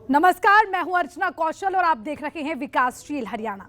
नमस्कार, मैं हूं अर्चना कौशल और आप देख रहे हैं विकासशील हरियाणा।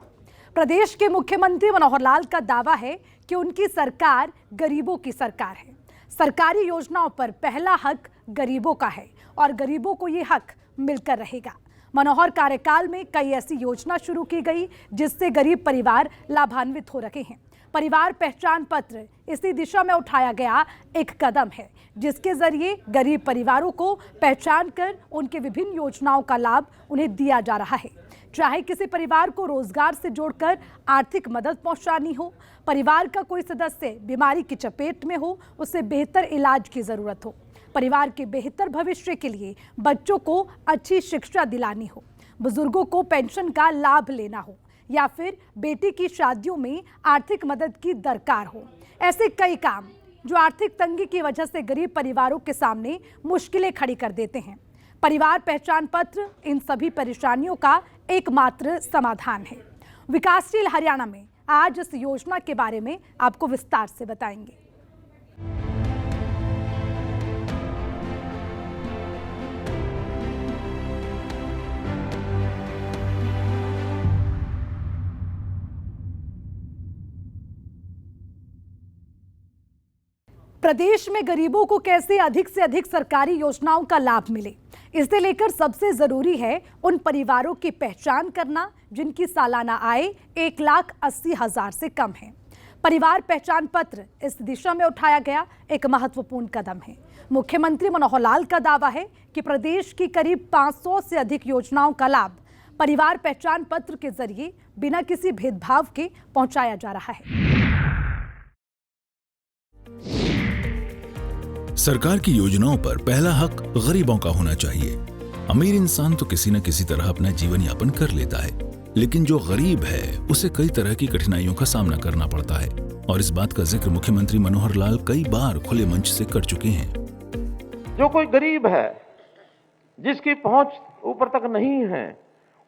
प्रदेश के मुख्यमंत्री मनोहर लाल का दावा है कि उनकी सरकार गरीबों की सरकार है। सरकारी योजनाओं पर पहला हक गरीबों का है और गरीबों को ये हक मिलकर रहेगा। मनोहर कार्यकाल में कई ऐसी योजना शुरू की गई जिससे गरीब परिवार लाभान्वित हो रहे हैं। परिवार पहचान पत्र इसी दिशा में उठाया गया एक कदम है, जिसके जरिए गरीब परिवारों को पहचान कर उनके विभिन्न योजनाओं का लाभ उन्हें दिया जा रहा है। चाहे किसी परिवार को रोजगार से जोड़कर आर्थिक मदद पहुंचानी हो, परिवार का कोई सदस्य बीमारी की चपेट में हो, उसे बेहतर इलाज की जरूरत हो, परिवार के बेहतर भविष्य के लिए बच्चों को अच्छी शिक्षा दिलानी हो, बुजुर्गों को पेंशन का लाभ लेना हो या फिर बेटी की शादियों में आर्थिक मदद की दरकार हो, ऐसे कई काम जो आर्थिक तंगी की वजह से गरीब परिवारों के सामने मुश्किलें खड़ी कर देते हैं। परिवार पहचान पत्र इन सभी परेशानियों का एकमात्र समाधान है। विकासशील हरियाणा में आज इस योजना के बारे में आपको विस्तार से बताएंगे। प्रदेश में गरीबों को कैसे अधिक से अधिक सरकारी योजनाओं का लाभ मिले, इसे लेकर सबसे जरूरी है उन परिवारों की पहचान करना जिनकी सालाना आय 1,80,000 से कम है। परिवार पहचान पत्र इस दिशा में उठाया गया एक महत्वपूर्ण कदम है। मुख्यमंत्री मनोहर लाल का दावा है कि प्रदेश की करीब 500 से अधिक योजनाओं का लाभ परिवार पहचान पत्र के जरिए बिना किसी भेदभाव के पहुंचाया जा रहा है। सरकार की योजनाओं पर पहला हक गरीबों का होना चाहिए। अमीर इंसान तो किसी न किसी तरह अपना जीवन यापन कर लेता है, लेकिन जो गरीब है उसे कई तरह की कठिनाइयों का सामना करना पड़ता है और इस बात का जिक्र मुख्यमंत्री मनोहर लाल कई बार खुले मंच से कर चुके हैं। जो कोई गरीब है, जिसकी पहुंच ऊपर तक नहीं है,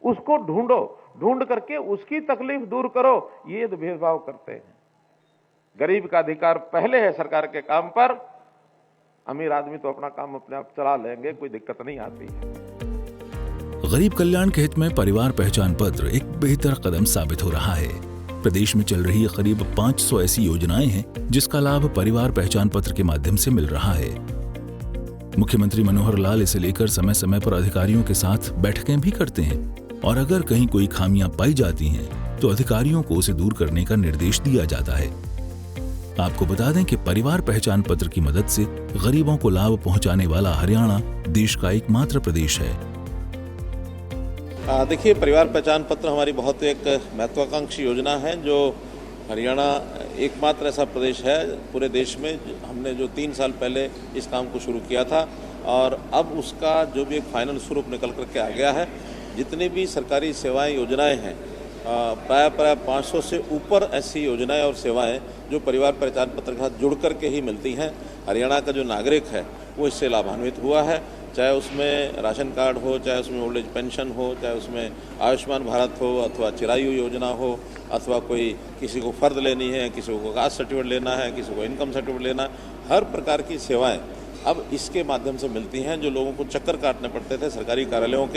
उसको ढूंढो, ढूंढ करके उसकी तकलीफ दूर करो, ये तो भेदभाव करते हैं। गरीब का अधिकार पहले है सरकार के काम पर। अमीर आदमी तो अपना काम अपने आप चला लेंगे, कोई दिक्कत नहीं आती है। गरीब कल्याण के हित में परिवार पहचान पत्र एक बेहतर कदम साबित हो रहा है। प्रदेश में चल रही करीब 500 ऐसी योजनाएं हैं जिसका लाभ परिवार पहचान पत्र के माध्यम से मिल रहा है। मुख्यमंत्री मनोहर लाल इसे लेकर समय समय पर अधिकारियों के साथ बैठकें भी करते हैं और अगर कहीं कोई खामियां पाई जाती हैं तो अधिकारियों को उसे दूर करने का निर्देश दिया जाता है। आपको बता दें कि परिवार पहचान पत्र की मदद से गरीबों को लाभ पहुंचाने वाला हरियाणा देश का एकमात्र प्रदेश है। देखिए, परिवार पहचान पत्र हमारी बहुत एक महत्वाकांक्षी योजना है जो हरियाणा एकमात्र ऐसा प्रदेश है पूरे देश में हमने जो 3 साल पहले इस काम को शुरू किया था और अब उसका जो भी एक फाइनल स्वरूप निकल करके आ गया है। जितनी भी सरकारी सेवाएं योजनाएं हैं, प्राय 500 से ऊपर ऐसी योजनाएं और सेवाएं जो परिवार पहचान पत्र के साथ जुड़ करके ही मिलती हैं। हरियाणा का जो नागरिक है वो इससे लाभान्वित हुआ है, चाहे उसमें राशन कार्ड हो, चाहे उसमें ओल्ड एज पेंशन हो, चाहे उसमें आयुष्मान भारत हो अथवा चिरायु योजना हो, अथवा कोई किसी को फर्द लेनी है, किसी को कास्ट सर्टिफिकेट लेना है, किसी को इनकम सर्टिफिकेट लेना है। हर प्रकार की सेवाएं अब इसके माध्यम से मिलती हैं। जो लोगों को चक्कर काटने पड़ते थे सरकारी कार्यालयों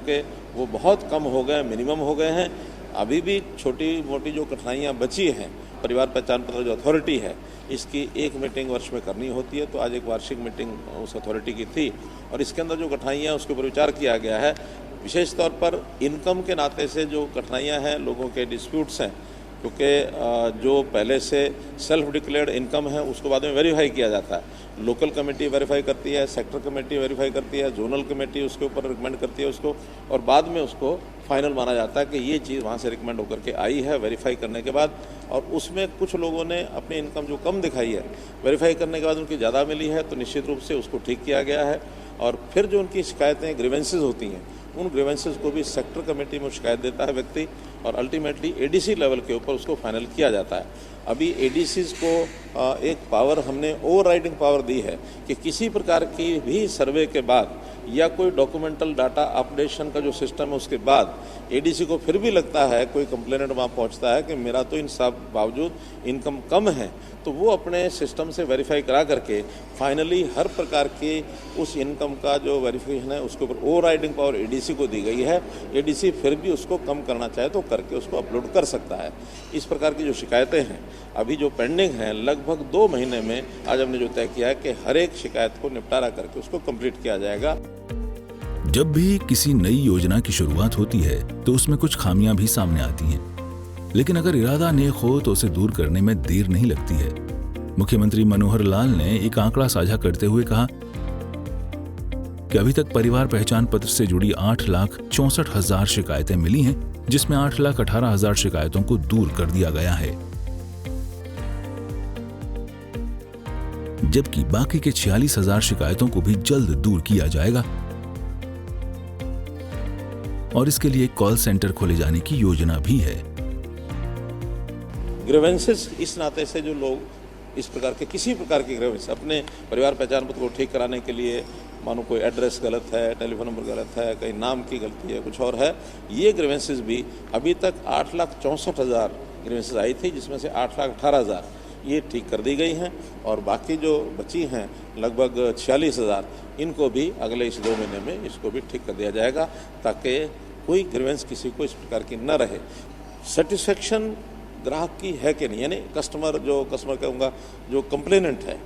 के वो बहुत कम हो गए, मिनिमम हो गए हैं। अभी भी छोटी मोटी जो कठिनाइयाँ बची हैं, परिवार पहचान पत्र जो अथॉरिटी है इसकी एक मीटिंग वर्ष में करनी होती है, तो आज एक वार्षिक मीटिंग उस अथॉरिटी की थी और इसके अंदर जो कठिनाइयाँ उसके ऊपर विचार किया गया है। विशेष तौर पर इनकम के नाते से जो कठिनाइयाँ हैं, लोगों के डिस्प्यूट्स हैं, क्योंकि जो पहले से सेल्फ डिक्लेयर्ड इनकम है उसको बाद में वेरीफाई किया जाता है। लोकल कमेटी वेरीफाई करती है, सेक्टर कमेटी वेरीफाई करती है, जोनल कमेटी उसके ऊपर रिकमेंड करती है उसको, और बाद में उसको फाइनल माना जाता है कि ये चीज़ वहाँ से रिकमेंड होकर के आई है वेरीफाई करने के बाद। और उसमें कुछ लोगों ने अपनी इनकम जो कम दिखाई है, वेरीफाई करने के बाद उनकी ज़्यादा मिली है, तो निश्चित रूप से उसको ठीक किया गया है। और फिर जो उनकी शिकायतें ग्रीवेंसेस होती हैं, उन ग्रीवेंसेस को भी सेक्टर कमेटी में शिकायत देता है व्यक्ति और अल्टीमेटली एडीसी लेवल के ऊपर उसको फाइनल किया जाता है। अभी एडीसीज को एक पावर हमने ओवरराइडिंग पावर दी है कि किसी प्रकार की भी सर्वे के बाद या कोई डॉक्यूमेंटल डाटा अपडेशन का जो सिस्टम है उसके बाद एडीसी को फिर भी लगता है, कोई कंप्लेनेंट वहाँ पहुँचता है कि मेरा तो इन सब बावजूद इनकम कम है, तो वो अपने सिस्टम से वेरीफाई करा करके फाइनली हर प्रकार की उस इनकम का जो वेरिफिकेशन है उसके ऊपर ओवरराइडिंग पावर एडीसी को दी गई है। एडीसी फिर भी उसको कम करना चाहे तो करके उसको अपलोड कर सकता है। इस प्रकार की जो शिकायतें हैं अभी जो पेंडिंग हैं, लगभग 2 महीने में आज हमने जो तय किया है कि हर एक शिकायत को निपटारा करके उसको कंप्लीट किया जाएगा। जब भी किसी नई योजना की शुरुआत होती है तो उसमें कुछ खामियां भी सामने आती हैं, लेकिन अगर इरादा नेक हो तो उसे दूर करने में देर नहीं लगती है। मुख्यमंत्री मनोहर लाल ने एक आंकड़ा साझा करते हुए कहा कि अभी तक परिवार पहचान पत्र से जुड़ी 8,64,000 शिकायतें मिली हैं, जिसमें 8,18,000 शिकायतों को दूर कर दिया गया है, जबकि बाकी के 46,000 शिकायतों को भी जल्द दूर किया जाएगा और इसके लिए कॉल सेंटर खोले जाने की योजना भी है। ग्रीवेंसेस इस नाते से जो लोग इस प्रकार के किसी प्रकार के ग्रीवेंस अपने परिवार पहचान पत्र को ठीक कराने के लिए, मानो कोई एड्रेस गलत है, टेलीफोन नंबर गलत है, कहीं नाम की गलती है, कुछ और है, ये ग्रीवेंसेस भी अभी तक 8,64,000 ग्रीवेंसेस आई थी, जिसमें से 8,18,000 ये ठीक कर दी गई हैं और बाकी जो बची हैं लगभग 46,000 इनको भी अगले इस 2 महीने में इसको भी ठीक कर दिया जाएगा, ताकि कोई ग्रीवेंस किसी को इस प्रकार की न रहे। सेटिस्फेक्शन ग्राहक की है कि नहीं, यानी कस्टमर कहूँगा जो कंप्लेनेंट है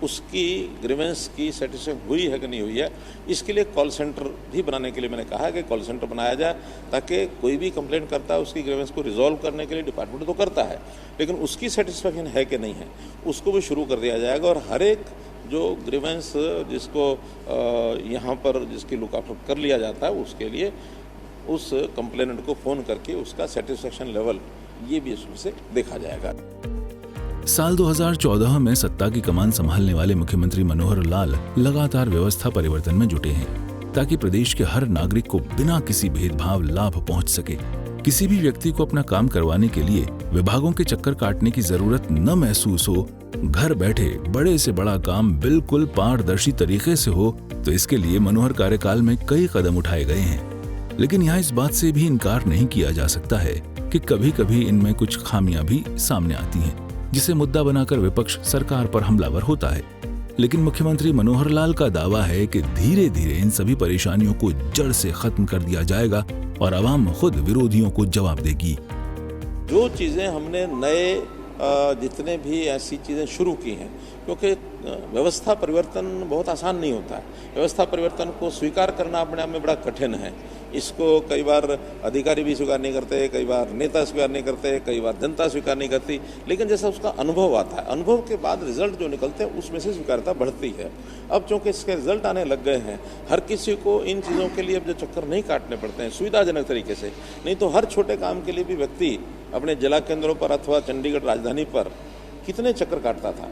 उसकी ग्रीवेंस की सेटिस्फेक्शन हुई है कि नहीं हुई है, इसके लिए कॉल सेंटर भी बनाने के लिए मैंने कहा है कि कॉल सेंटर बनाया जाए, ताकि कोई भी कंप्लेंट करता है उसकी ग्रीवेंस को रिजॉल्व करने के लिए डिपार्टमेंट तो करता है, लेकिन उसकी सेटिस्फेक्शन है कि नहीं है उसको भी शुरू कर दिया जाएगा। और हर एक जो ग्रीवेंस जिसको यहाँ पर जिसकी लुक आफ्टर कर लिया जाता है उसके लिए उस कंप्लेनेंट को फ़ोन करके उसका सेटिस्फेक्शन लेवल ये भी इसमें से देखा जाएगा। साल 2014 में सत्ता की कमान संभालने वाले मुख्यमंत्री मनोहर लाल लगातार व्यवस्था परिवर्तन में जुटे हैं, ताकि प्रदेश के हर नागरिक को बिना किसी भेदभाव लाभ पहुंच सके। किसी भी व्यक्ति को अपना काम करवाने के लिए विभागों के चक्कर काटने की जरूरत न महसूस हो, घर बैठे बड़े से बड़ा काम बिल्कुल पारदर्शी तरीके से हो, तो इसके लिए मनोहर कार्यकाल में कई कदम उठाए गए हैं। लेकिन यहाँ इस बात से भी इनकार नहीं किया जा सकता है कि कभी कभी इनमें कुछ खामियां भी सामने आती हैं, जिसे मुद्दा बनाकर विपक्ष सरकार पर हमलावर होता है। लेकिन मुख्यमंत्री मनोहर लाल का दावा है कि धीरे धीरे इन सभी परेशानियों को जड़ से खत्म कर दिया जाएगा और आवाम खुद विरोधियों को जवाब देगी। जो चीज़ें हमने नए जितने भी ऐसी चीज़ें शुरू की हैं, क्योंकि व्यवस्था परिवर्तन बहुत आसान नहीं होता है। व्यवस्था परिवर्तन को स्वीकार करना अपने आप में बड़ा कठिन है। इसको कई बार अधिकारी भी स्वीकार नहीं करते, कई बार नेता स्वीकार नहीं करते, कई बार जनता स्वीकार नहीं करती, लेकिन जैसा उसका अनुभव आता है, अनुभव के बाद रिजल्ट जो निकलते हैं उसमें से स्वीकार्यता बढ़ती है। अब चूँकि इसके रिजल्ट आने लग गए हैं, हर किसी को इन चीज़ों के लिए अब जो चक्कर नहीं काटने पड़ते हैं सुविधाजनक तरीके से, नहीं तो हर छोटे काम के लिए भी व्यक्ति अपने जिला केंद्रों पर अथवा चंडीगढ़ राजधानी पर कितने चक्कर काटता था।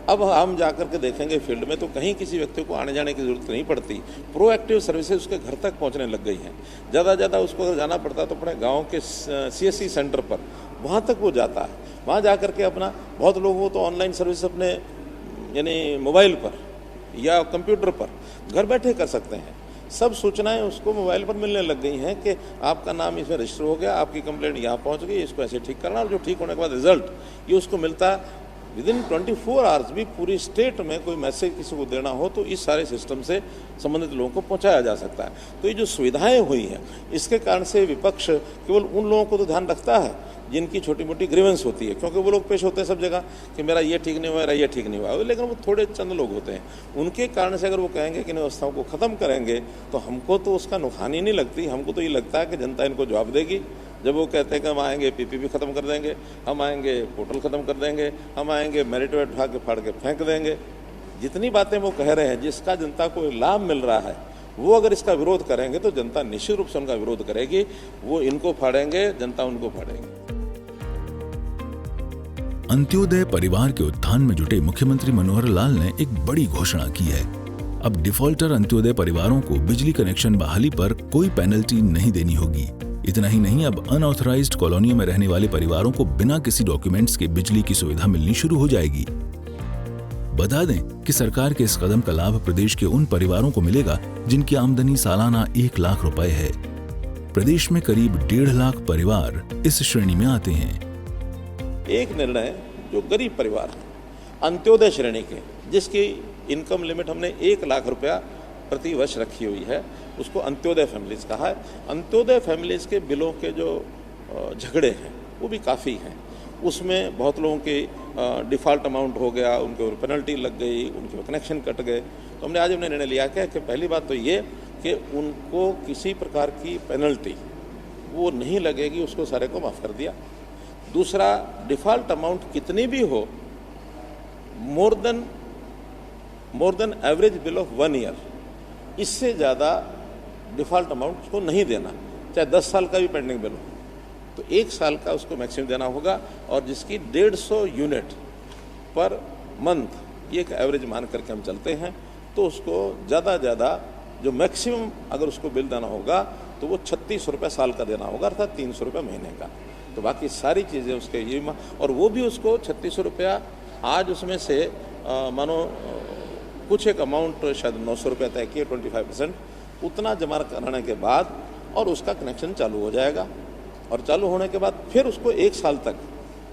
अब हम जाकर के देखेंगे फील्ड में तो कहीं किसी व्यक्ति को आने जाने की जरूरत नहीं पड़ती। प्रोएक्टिव सर्विसेज उसके घर तक पहुंचने लग गई हैं। ज़्यादा ज़्यादा उसको अगर जाना पड़ता तो अपने गांव के CSC सेंटर पर वहां तक वो जाता है। वहां जाकर के अपना, बहुत लोग वो तो ऑनलाइन सर्विस अपने यानी मोबाइल पर या कंप्यूटर पर घर बैठे कर सकते हैं। सब सूचनाएं उसको मोबाइल पर मिलने लग गई हैं कि आपका नाम इसमें रजिस्टर हो गया, आपकी कंप्लेंट यहाँ पहुँच गई, इसको ऐसे ठीक करना, और जो ठीक होने के बाद रिजल्ट ये उसको मिलता है। विदिन 24 आवर्स भी पूरी स्टेट में कोई मैसेज किसी को देना हो तो इस सारे सिस्टम से संबंधित लोगों को पहुंचाया जा सकता है। तो ये जो सुविधाएं हुई हैं, इसके कारण से विपक्ष केवल उन लोगों को तो ध्यान रखता है जिनकी छोटी मोटी ग्रीवेंस होती है, क्योंकि वो लोग पेश होते हैं सब जगह कि मेरा ये ठीक नहीं हुआ, मेरा ये ठीक नहीं हुआ, लेकिन वो थोड़े चंद लोग होते हैं। उनके कारण से अगर वो कहेंगे कि इन व्यवस्थाओं को ख़त्म करेंगे तो हमको तो उसका नुकसानी नहीं लगती। हमको तो ये लगता है कि जनता इनको जवाब देगी। जब वो कहते हैं कि हम आएंगे PPP ख़त्म कर देंगे, हम आएंगे पोर्टल ख़त्म कर देंगे, हम आएंगे मेरिट वेट उठा के फाड़ के फेंक देंगे, जितनी बातें वो कह रहे हैं जिसका जनता को लाभ मिल रहा है, वो अगर इसका विरोध करेंगे तो जनता निश्चित रूप से उनका विरोध करेगी। वो इनको फाड़ेंगे, जनता उनको फाड़ेगी। अंत्योदय परिवार के उत्थान में जुटे मुख्यमंत्री मनोहर लाल ने एक बड़ी घोषणा की है। अब डिफॉल्टर अंत्योदय परिवारों को बिजली कनेक्शन बहाली पर कोई पेनल्टी नहीं देनी होगी। इतना ही नहीं, अब अनऑथराइज्ड कॉलोनियों में रहने वाले परिवारों को बिना किसी डॉक्यूमेंट्स के बिजली की सुविधा मिलनी शुरू हो जाएगी। बता दें कि सरकार के इस कदम का लाभ प्रदेश के उन परिवारों को मिलेगा जिनकी आमदनी सालाना 1 लाख रुपए है। प्रदेश में करीब 1.5 लाख परिवार इस श्रेणी में आते हैं। एक निर्णय जो गरीब परिवार है, अंत्योदय श्रेणी के, जिसकी इनकम लिमिट हमने 1 लाख रुपया प्रति वर्ष रखी हुई है, उसको अंत्योदय फैमिलीज कहा है। अंत्योदय फैमिलीज के बिलों के जो झगड़े हैं वो भी काफ़ी हैं। उसमें बहुत लोगों के डिफ़ॉल्ट अमाउंट हो गया, उनके ऊपर पेनल्टी लग गई, उनके कनेक्शन कट गए। तो हमने आज निर्णय लिया कि पहली बात तो ये कि उनको किसी प्रकार की पेनल्टी वो नहीं लगेगी, उसको सारे को माफ़ कर दिया। दूसरा, डिफ़ॉल्ट अमाउंट कितनी भी हो, more than average bill of 1 year, इससे ज़्यादा डिफ़ॉल्ट अमाउंट उसको नहीं देना, चाहे 10 साल का भी पेंडिंग बिल हो, तो 1 साल का उसको मैक्सिमम देना होगा। और जिसकी 150 यूनिट पर मंथ, ये एक एवरेज मान करके हम चलते हैं, तो उसको ज़्यादा जो मैक्सिमम अगर उसको बिल देना होगा तो वो 36 रुपये साल का देना होगा, अर्थात 300 रुपये महीने का। तो बाकी सारी चीज़ें उसके ये, और वो भी उसको 3600 रुपया आज उसमें से मानो कुछ एक अमाउंट शायद 900 रुपये तय किए, 25%, उतना जमा कराने के बाद और उसका कनेक्शन चालू हो जाएगा। और चालू होने के बाद फिर उसको 1 साल तक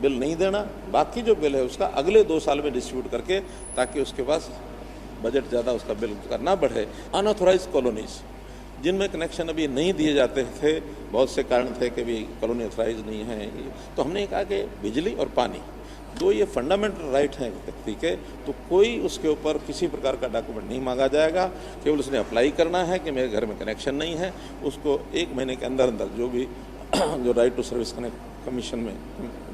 बिल नहीं देना, बाकी जो बिल है उसका अगले 2 साल में डिस्ट्रीब्यूट करके, ताकि उसके पास बजट ज़्यादा उसका बिल करना बढ़े। अनऑथोराइज कॉलोनीज जिनमें कनेक्शन अभी नहीं दिए जाते थे, बहुत से कारण थे कि भी कॉलोनी ऑथराइज नहीं है, तो हमने कहा कि बिजली और पानी, 2 ये फंडामेंटल राइट हैं व्यक्ति के, तो कोई उसके ऊपर किसी प्रकार का डॉक्यूमेंट नहीं मांगा जाएगा। केवल उसने अप्लाई करना है कि मेरे घर में कनेक्शन नहीं है, उसको 1 महीने के अंदर जो भी जो राइट टू सर्विस कमीशन में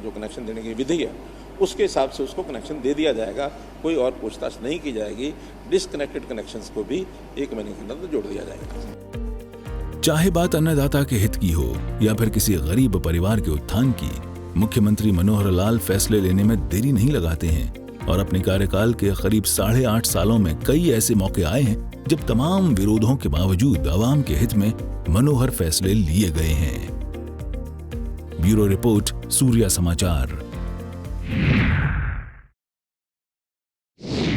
जो कनेक्शन देने की विधि है, उसके हिसाब से उसको कनेक्शन दे दिया जाएगा। कोई और पूछताछ नहीं की जाएगी। डिसकनेक्टेड कनेक्शंस को भी 1 महीने के अंदर जोड़ दिया जाएगा। चाहे बात अन्नदाता के हित की हो या फिर किसी गरीब परिवार के उत्थान की, मुख्यमंत्री मनोहर लाल फैसले लेने में देरी नहीं लगाते हैं और अपने कार्यकाल के करीब 8.5 सालों में कई ऐसे मौके आए हैं जब तमाम विरोधों के बावजूद आवाम के हित में मनोहर फैसले लिए गए हैं। ब्यूरो रिपोर्ट, सूर्या समाचार।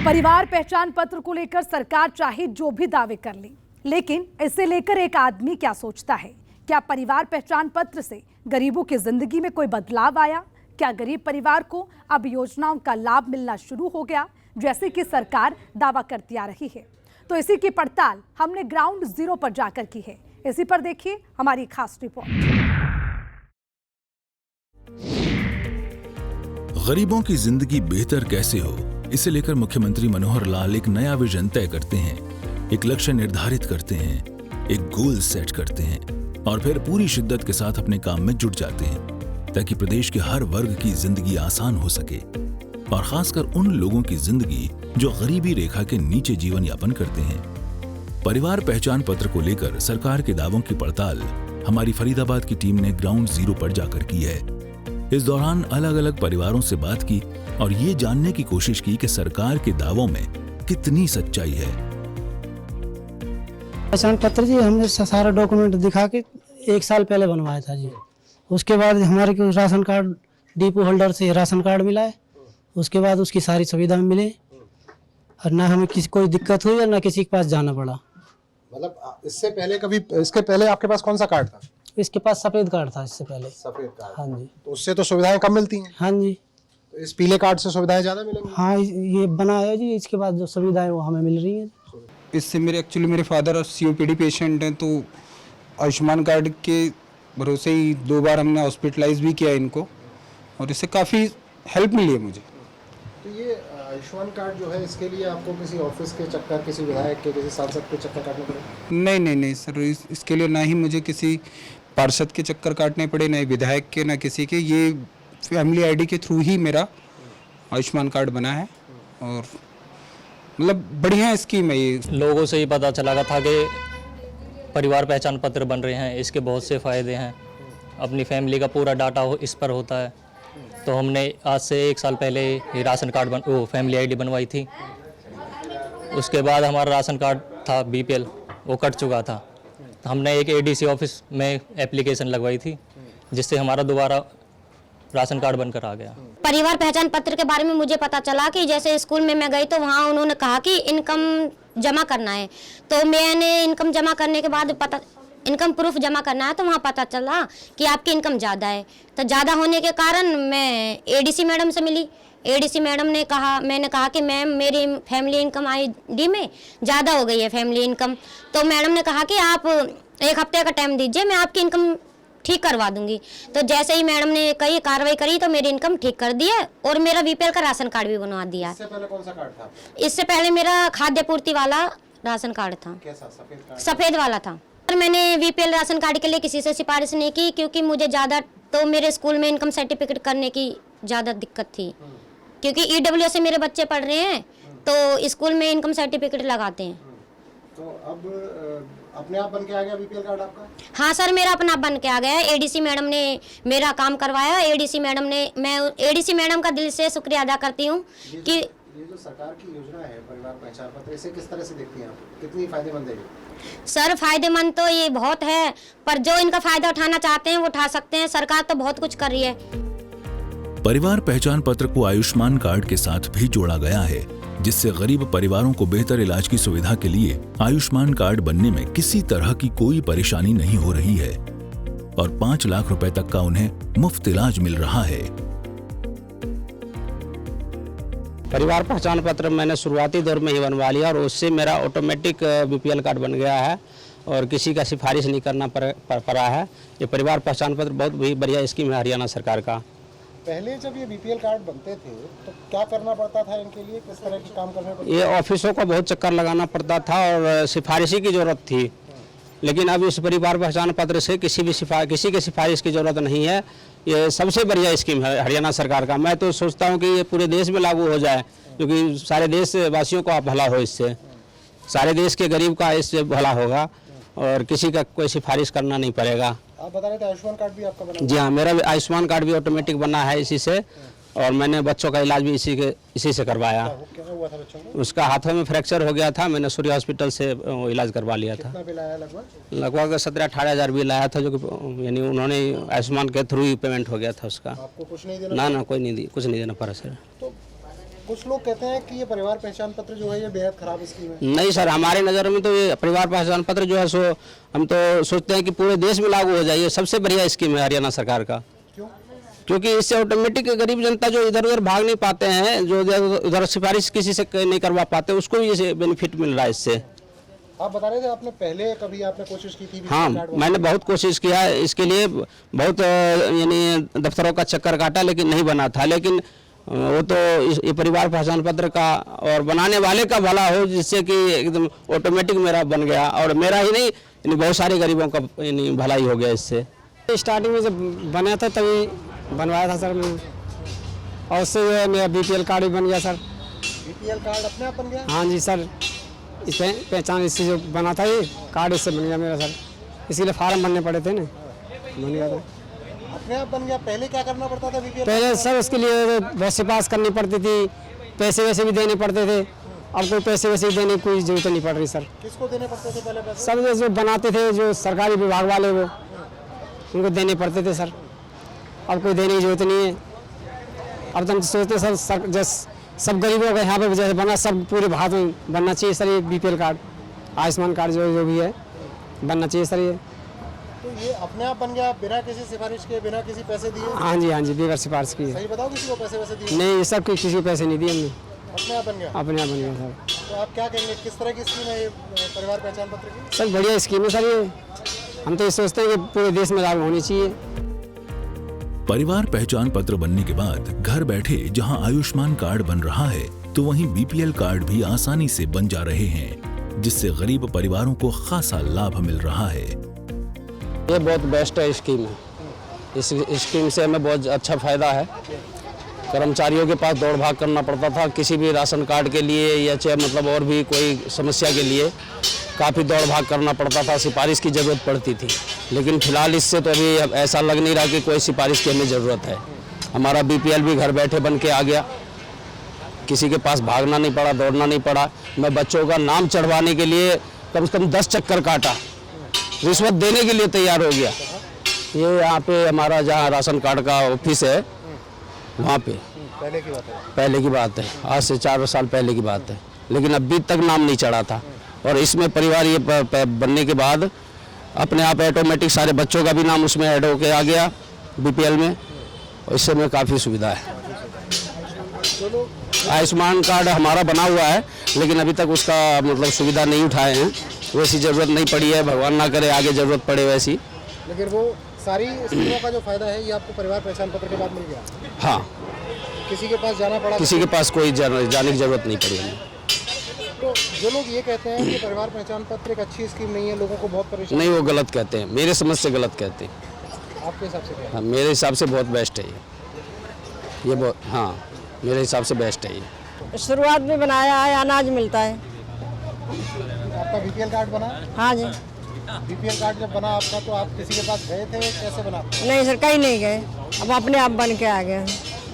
परिवार पहचान पत्र को लेकर सरकार चाहे जो भी दावे कर ले, लेकिन इसे लेकर एक आदमी क्या सोचता है? क्या परिवार पहचान पत्र से गरीबों की जिंदगी में कोई बदलाव आया? क्या गरीब परिवार को अब योजनाओं का लाभ मिलना शुरू हो गया, जैसे कि सरकार दावा करती आ रही है? तो इसी की पड़ताल हमने ग्राउंड जीरो पर जाकर की है। इसी पर देखिए हमारी खास रिपोर्ट। गरीबों की जिंदगी बेहतर कैसे हो, इसे लेकर मुख्यमंत्री मनोहर लाल एक नया विजन तय करते हैं, एक लक्ष्य निर्धारित करते हैं, एक गोल सेट करते हैं और फिर पूरी शिद्दत के साथ अपने काम में जुट जाते हैं ताकि प्रदेश के हर वर्ग की जिंदगी आसान हो सके, और खासकर उन लोगों की जिंदगी जो गरीबी रेखा के नीचे जीवन यापन करते हैं। परिवार पहचान पत्र को लेकर सरकार के दावों की पड़ताल हमारी फरीदाबाद की टीम ने ग्राउंड जीरो पर जाकर की है। इस दौरान अलग अलग परिवारों से बात की और ये जानने की कोशिश की कि सरकार के दावों में कितनी सच्चाई है। पहचान पत्र जी हमने सारा डॉक्यूमेंट दिखा के 1 साल पहले बनवाया था जी। उसके बाद हमारे को राशन कार्ड, डिपो होल्डर से राशन कार्ड मिला है, उसके बाद उसकी सारी सुविधा मिले और ना हमें किसी कोई दिक्कत हुई और ना किसी के पास जाना पड़ा। मतलब इससे पहले आपके पास कौन सा कार्ड था? इसके पास सफेद कार्ड था इससे पहले। सफेद कार्ड। हाँ जी। तो उससे तो सुविधाएं कम मिलती हैं। हाँ जी। तो इस पीले कार्ड से सुविधाएं ज्यादा मिलेंगी? हाँ, ये बना है जी, इसके बाद जो सुविधाएं वो हमें मिल रही हैं। इससे मेरे फादर COPD पेशेंट हैं, तो आयुष्मान कार्ड के भरोसे ही 2 बार हमने हॉस्पिटलाइज भी किया इनको, और इससे काफ़ी हेल्प मिली है मुझे। तो ये आयुष्मान कार्ड जो है, इसके लिए आपको किसी ऑफिस के चक्कर, किसी विधायक के, किसी सांसद के चक्कर काटने पड़े? नहीं सर, इसके लिए ना ही मुझे किसी पार्षद के चक्कर काटने पड़े, ना विधायक के, ना किसी के। ये फैमिली ID के थ्रू ही मेरा आयुष्मान कार्ड बना है और मतलब बढ़िया स्कीम है ये। लोगों से ही पता चला था कि परिवार पहचान पत्र बन रहे हैं, इसके बहुत से फ़ायदे हैं। अपनी फैमिली का पूरा डाटा इस पर होता है। तो हमने आज से 1 साल पहले ये राशन कार्ड फैमिली ID बनवाई थी। उसके बाद हमारा राशन कार्ड था BPL, वो कट चुका था। तो हमने एक ADC ऑफिस में एप्लीकेशन लगवाई थी, जिससे हमारा दोबारा राशन कार्ड बनकर आ गया। परिवार पहचान पत्र के बारे में मुझे पता चला कि जैसे स्कूल में मैं गई तो वहाँ उन्होंने कहा कि इनकम जमा करना है, तो मैंने इनकम जमा करने के बाद इनकम प्रूफ जमा करना है, तो वहाँ पता चला कि आपकी इनकम ज़्यादा है। तो ज़्यादा होने के कारण मैं एडीसी मैडम से मिली। एडीसी मैडम ने कहा, मैंने कहा कि मैम मेरी फैमिली इनकम आईडी में ज़्यादा हो गई है फैमिली इनकम। तो मैडम ने कहा कि आप 1 हफ्ते का टाइम दीजिए, मैं आपकी इनकम ठीक करवा दूंगी। तो जैसे ही मैडम ने कई कार्रवाई करी तो मेरी इनकम ठीक कर दी है और मेरा बीपीएल का राशन कार्ड भी बनवा दिया है। इससे पहले कौन सा कार्ड था? इससे पहले मेरा खाद्य पूर्ति वाला राशन कार्ड था। कैसा? सफेद कार्ड? सफ़ेद वाला था। और मैंने बीपीएल राशन कार्ड के लिए किसी से सिफारिश नहीं की, क्योंकि मुझे ज़्यादा तो मेरे स्कूल में इनकम सर्टिफिकेट करने की ज़्यादा दिक्कत थी, क्योंकि ईडब्ल्यू से मेरे बच्चे पढ़ रहे हैं तो स्कूल में इनकम सर्टिफिकेट लगाते हैं। तो अब अपने आप बन के आ गया बीपीएल कार्ड आपका? हाँ सर, मेरा अपना आप बन के आ गया है। एडीसी मैडम ने मेरा काम करवाया। मैं एडीसी मैडम का दिल से शुक्रिया अदा करती हूँ कि ये जो सरकार की योजना है परिवार पहचान पत्र, इसे किस तरह से देखती हैं आप? कितनी फायदेमंद है ये? सर फायदेमंद तो ये बहुत है, पर जो इनका फायदा उठाना चाहते हैं वो उठा सकते हैं। सरकार तो बहुत कुछ कर रही है। परिवार पहचान पत्र को आयुष्मान कार्ड के साथ भी जोड़ा गया है, जिससे गरीब परिवारों को बेहतर इलाज की सुविधा के लिए आयुष्मान कार्ड बनने में किसी तरह की कोई परेशानी नहीं हो रही है और 5 लाख रुपए तक का उन्हें मुफ्त इलाज मिल रहा है। परिवार पहचान पत्र मैंने शुरुआती दौर में ही बनवा लिया और उससे मेरा ऑटोमेटिक बीपीएल कार्ड बन गया है और किसी का सिफारिश नहीं करना पड़ा है। ये परिवार पहचान पत्र बहुत भी बढ़िया स्कीम है हरियाणा सरकार का। पहले जब ये बीपीएल कार्ड बनते थे तो क्या करना पड़ता था इनके लिए? किस तरह के काम करने पड़ते? ये ऑफिसों का बहुत चक्कर लगाना पड़ता था और सिफारिशी की ज़रूरत थी, लेकिन अब इस परिवार पहचान पत्र से किसी के सिफारिश की ज़रूरत नहीं है। ये सबसे बढ़िया स्कीम है हरियाणा सरकार का। मैं तो सोचता हूँ कि ये पूरे देश में लागू हो जाए, क्योंकि सारे देशवासियों का भला हो इससे, सारे देश के गरीब का इससे भला होगा और किसी का कोई सिफारिश करना नहीं पड़ेगा। आप बता रहे थे आयुष्मान कार्ड भी आपका बना? जी हाँ, मेरा भी आयुष्मान कार्ड भी ऑटोमेटिक बना है इसी से, और मैंने बच्चों का इलाज भी इसी से करवाया। क्या हुआ था बच्चों को? उसका हाथों में फ्रैक्चर हो गया था, मैंने सूर्य हॉस्पिटल से वो इलाज करवा लिया था। कितना बिल आया लगभग? लगभग 17-18 हज़ार बिल आया था, जो कि यानी उन्होंने आयुष्मान के थ्रू ही पेमेंट हो गया था उसका। आपको कुछ नहीं देना? ना कुछ नहीं देना पड़ा सर। तो कुछ लोग कहते हैं कि ये परिवार पहचान पत्र जो है ये बेहद खराब स्कीम है। नहीं सर, हमारे नज़र में तो ये परिवार पहचान पत्र जो है सो हम तो सोचते हैं कि पूरे देश में लागू हो जाए। ये सबसे बढ़िया स्कीम है हरियाणा सरकार का। क्यों? क्योंकि इससे ऑटोमेटिक गरीब जनता जो इधर उधर भाग नहीं पाते हैं, जो उधर सिफारिश किसी से नहीं करवा पाते, उसको भी इसे बेनिफिट मिल रहा है इससे। आप बता रहे थे आपने पहले कभी आपने कोशिश की थी? हाँ, मैंने बहुत कोशिश किया है इसके लिए, बहुत यानी दफ्तरों का चक्कर काटा, लेकिन नहीं बना था। लेकिन वो तो ये परिवार पहचान पत्र का और बनाने वाले का भला हो, जिससे कि एकदम ऑटोमेटिक मेरा बन गया, और मेरा ही नहीं यानी बहुत सारे गरीबों का यानी भलाई हो गया इससे। स्टार्टिंग में जब बना था तभी बनवाया था सर मैंने, और उससे जो है मेरा बीपीएल कार्ड भी बन गया सर। बीपीएल कार्ड अपने आप बन गया? हाँ जी सर, इस पहचान इससे जो बना था ये कार्ड इससे बन गया मेरा सर। इसीलिए फार्म भरने पड़े थे ना, बन गया था। अपने आप बन गया? पहले क्या करना पड़ता था बीपीएल? पहले सर उसके लिए बहुत सी पास करनी पड़ती थी, पैसे वैसे भी देने पड़ते थे। अब कोई पैसे वैसे देने की कोई जरूरत नहीं पड़ रही सर। किसको देने पड़ते थे पहले पैसे? सब जो बनाते थे, जो सरकारी विभाग वाले, वो उनको देने पड़ते थे सर। अब कोई देने की जरूरत नहीं है। अब तो हम सोचते सर जैसे सब गरीबों का यहाँ पे जैसे बना, सब पूरे भारत में बनना चाहिए सर ये बीपीएल कार्ड, आयुष्मान कार्ड जो भी है बनना चाहिए सर ये। तो ये अपने आप बन गया बिना किसी सिफारिश के, बिना किसी पैसे दिए? हाँ जी, बगैर सिफारिश की। सही बताओ, किसी को पैसे वैसे दिए? नहीं, ये सब किसी को पैसे नहीं दिए हमने, अपने आप बन गया? अपने आप बन गया सर। तो आप क्या कहेंगे, किस तरह की स्कीम है ये परिवार पहचान पत्र की? सर बढ़िया स्कीम है सर ये। हम तो ये सोचते हैं कि पूरे देश में लागू होनी चाहिए। परिवार पहचान पत्र बनने के बाद घर बैठे जहां आयुष्मान कार्ड बन रहा है, तो वहीं बीपीएल कार्ड भी आसानी से बन जा रहे हैं, जिससे गरीब परिवारों को खासा लाभ मिल रहा है। ये बहुत बेस्ट है स्कीम है। इस स्कीम से हमें बहुत अच्छा फायदा है। कर्मचारियों के पास दौड़ भाग करना पड़ता था किसी भी राशन कार्ड के लिए, या चाहे मतलब और भी कोई समस्या के लिए काफ़ी दौड़ भाग करना पड़ता था, सिफारिश की ज़रूरत पड़ती थी। लेकिन फिलहाल इससे तो अभी ऐसा लग नहीं रहा कि कोई सिफारिश की हमें ज़रूरत है। हमारा बीपीएल भी घर बैठे बन के आ गया, किसी के पास भागना नहीं पड़ा, दौड़ना नहीं पड़ा। मैं बच्चों का नाम चढ़वाने के लिए कम से कम 10 चक्कर काटा, रिश्वत देने के लिए तैयार हो गया। ये यहाँ पे हमारा जहाँ राशन कार्ड का ऑफिस है, वहाँ पे। पहले की बात है? पहले की बात है, आज से 4 साल पहले की बात है, लेकिन अभी तक नाम नहीं चढ़ा था। और इसमें परिवार ये बनने के बाद अपने आप ऑटोमेटिक सारे बच्चों का भी नाम उसमें ऐड होके आ गया बीपीएल में, और इससे हमें काफ़ी सुविधा है। आयुष्मान कार्ड हमारा बना हुआ है, लेकिन अभी तक उसका मतलब सुविधा नहीं उठाए हैं, वैसी ज़रूरत नहीं पड़ी है, भगवान ना करे आगे ज़रूरत पड़े वैसी। लेकिन वो सारी स्कीमों का जो फायदा है ये आपको परिवार पहचान पत्र के बाद मिल गया? हाँ, किसी के पास जाना पड़ा? किसी के पास कोई जाने की ज़रूरत नहीं पड़ी हमें। तो जो लोग ये कहते हैं कि परिवार पहचान पत्र एक अच्छी स्कीम नहीं है, लोगों को बहुत परेशानी, नहीं, वो गलत कहते हैं, मेरे समझ से गलत कहते हैं। आपके हिसाब से क्या है? हाँ, मेरे हिसाब से बहुत बेस्ट है ये बहुत, हाँ मेरे हिसाब से बेस्ट है ये। शुरुआत में बनाया है, अनाज मिलता है। आपका बीपीएल कार्ड बना? हाँ जी। बीपीएल कार्ड जब बना आपका तो आप किसी के पास गए थे, कैसे बना? नहीं सर, कहीं नहीं गए, अब अपने आप बन के आ गए।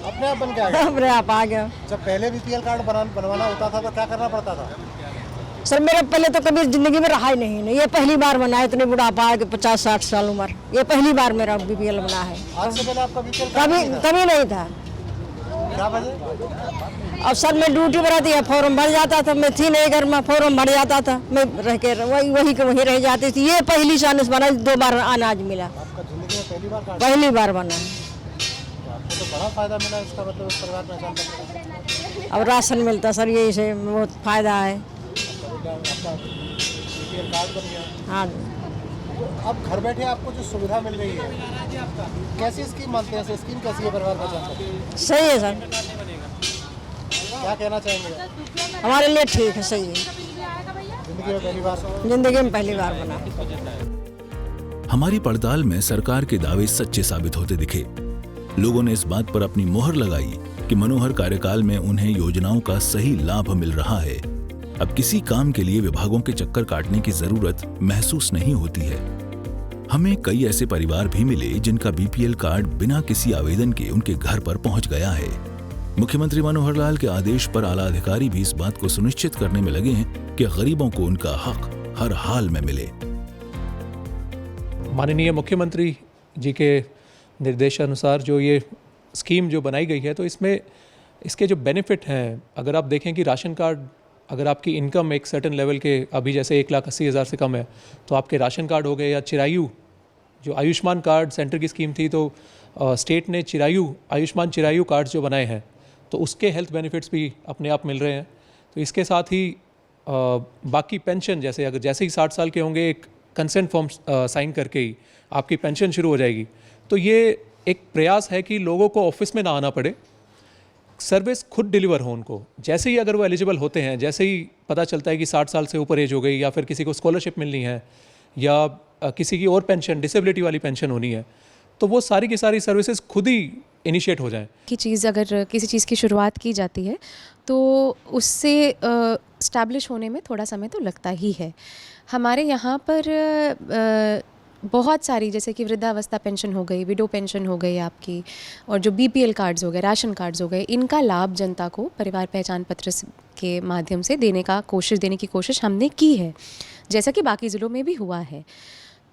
अपने आप बन के आ गए? अपने आप आ गया। जब पहले बीपीएल कार्ड बनवाना होता था तो क्या करना पड़ता था? सर मेरे पहले तो कभी जिंदगी में रहा ही नहीं, ये पहली बार बना है, इतने बुढ़ापा है कि 50-60 साल उम्र, ये पहली बार मेरा बीपीएल बना है। आज से पहले आपका बीपीएल कभी नहीं था। क्या वजह? अब सर मैं ड्यूटी पर रहती है, फॉर्म भर जाता था, मैं थी नहीं घर में, फॉर्म भर जाता था, मैं रह के वही रह जाती थी। ये पहली चांस बना, 2 बार अनाज मिला। आपका जिंदगी में पहली बार? पहली बार बना। आपको तो बड़ा फायदा मिला इसका, मतलब इस परिवार पहचान पत्र? अब राशन मिलता सर, यही से बहुत फायदा है। आपका बीपीएल कार्ड बन गया? हाँ। तो अब घर बैठे आपको जो सुविधा मिल रही है, कैसी स्कीम मानते हैं? स्कीम कैसी है परिवार पहचान पत्र? सही है सर। क्या कहना चाहेंगे? हमारे लिए ठीक है, सही है। जिंदगी में पहली बार? जिंदगी में पहली बार बना। हमारी पड़ताल में सरकार के दावे सच्चे साबित होते दिखे। लोगों ने इस बात पर अपनी मोहर लगाई कि मनोहर कार्यकाल में उन्हें योजनाओं का सही लाभ मिल रहा है। अब किसी काम के लिए विभागों के चक्कर काटने की जरूरत महसूस नहीं होती है। हमें कई ऐसे परिवार भी मिले जिनका बीपीएल कार्ड बिना किसी आवेदन के उनके घर पर पहुंच गया है। मुख्यमंत्री मनोहर लाल के आदेश पर आला अधिकारी भी इस बात को सुनिश्चित करने में लगे हैं कि गरीबों को उनका हक हर हाल में मिले। माननीय मुख्यमंत्री जी के निर्देशानुसार जो ये स्कीम जो बनाई गई है, तो इसमें इसके जो बेनिफिट हैं, अगर आप देखें कि राशन कार्ड, अगर आपकी इनकम एक सर्टेन लेवल के, अभी जैसे 1,80,000 से कम है, तो आपके राशन कार्ड हो गए, या चिरायु, जो आयुष्मान कार्ड सेंटर की स्कीम थी, तो स्टेट ने आयुष्मान चिरायु कार्ड जो बनाए हैं, तो उसके हेल्थ बेनिफिट्स भी अपने आप मिल रहे हैं। तो इसके साथ ही बाकी पेंशन, जैसे ही 60 साल के होंगे, एक कंसेंट फॉर्म साइन करके ही आपकी पेंशन शुरू हो जाएगी। तो ये एक प्रयास है कि लोगों को ऑफिस में ना आना पड़े, सर्विस खुद डिलीवर हो उनको। जैसे ही अगर वो एलिजिबल होते हैं, जैसे ही पता चलता है कि 60 साल से ऊपर एज हो गई, या फिर किसी को स्कॉलरशिप मिलनी है, या किसी की और पेंशन, डिसेबिलिटी वाली पेंशन होनी है, तो वो सारी की सारी सर्विसेज खुद ही इनिशिएट हो जाएं। कि चीज़, अगर किसी चीज़ की शुरुआत की जाती है तो उससे स्टैब्लिश होने में थोड़ा समय तो लगता ही है। हमारे यहाँ पर बहुत सारी, जैसे कि वृद्धावस्था पेंशन हो गई, विडो पेंशन हो गई आपकी, और जो बीपीएल कार्ड्स हो गए, राशन कार्ड्स हो गए, इनका लाभ जनता को परिवार पहचान पत्र के माध्यम से देने की कोशिश हमने की है, जैसा कि बाकी ज़िलों में भी हुआ है।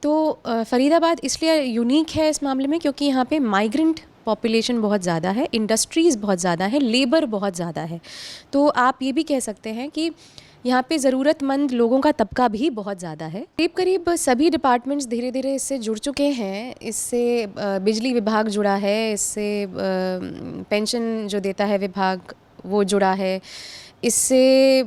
तो फ़रीदाबाद इसलिए यूनिक है इस मामले में क्योंकि यहाँ पे माइग्रेंट पॉपुलेशन बहुत ज़्यादा है, इंडस्ट्रीज़ बहुत ज़्यादा है, लेबर बहुत ज़्यादा है। तो आप ये भी कह सकते हैं कि यहाँ पे ज़रूरतमंद लोगों का तबका भी बहुत ज़्यादा है। करीब सभी डिपार्टमेंट्स धीरे धीरे इससे जुड़ चुके हैं। इससे बिजली विभाग जुड़ा है, इससे पेंशन जो देता है विभाग वो जुड़ा है, इससे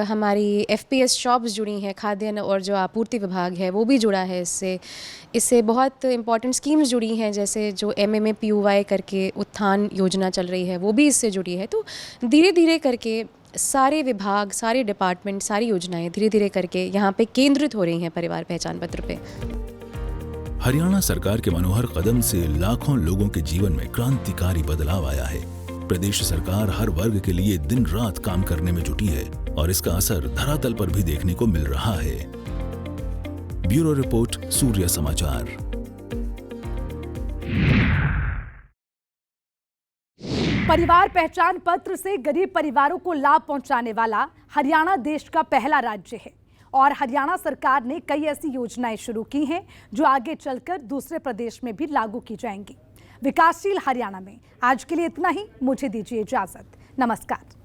हमारी एफपीएस शॉप्स जुड़ी हैं, खाद्यान्न और जो आपूर्ति विभाग है वो भी जुड़ा है इससे बहुत इंपॉर्टेंट स्कीम्स जुड़ी हैं, जैसे जो MMAPUY करके उत्थान योजना चल रही है वो भी इससे जुड़ी है। तो धीरे धीरे करके सारे विभाग, सारे डिपार्टमेंट, सारी योजनाएं धीरे धीरे करके यहाँ पे केंद्रित हो रही हैं परिवार पहचान पत्र पे। हरियाणा सरकार के मनोहर कदम से लाखों लोगों के जीवन में क्रांतिकारी बदलाव आया है। प्रदेश सरकार हर वर्ग के लिए दिन रात काम करने में जुटी है और इसका असर धरातल पर भी देखने को मिल रहा है। ब्यूरो रिपोर्ट, सूर्य समाचार। परिवार पहचान पत्र से गरीब परिवारों को लाभ पहुंचाने वाला हरियाणा देश का पहला राज्य है और हरियाणा सरकार ने कई ऐसी योजनाएं शुरू की हैं जो आगे चलकर दूसरे प्रदेश में भी लागू की जाएंगी। विकासशील हरियाणा में। आज के लिए इतना ही, मुझे दीजिए इजाजत। नमस्कार।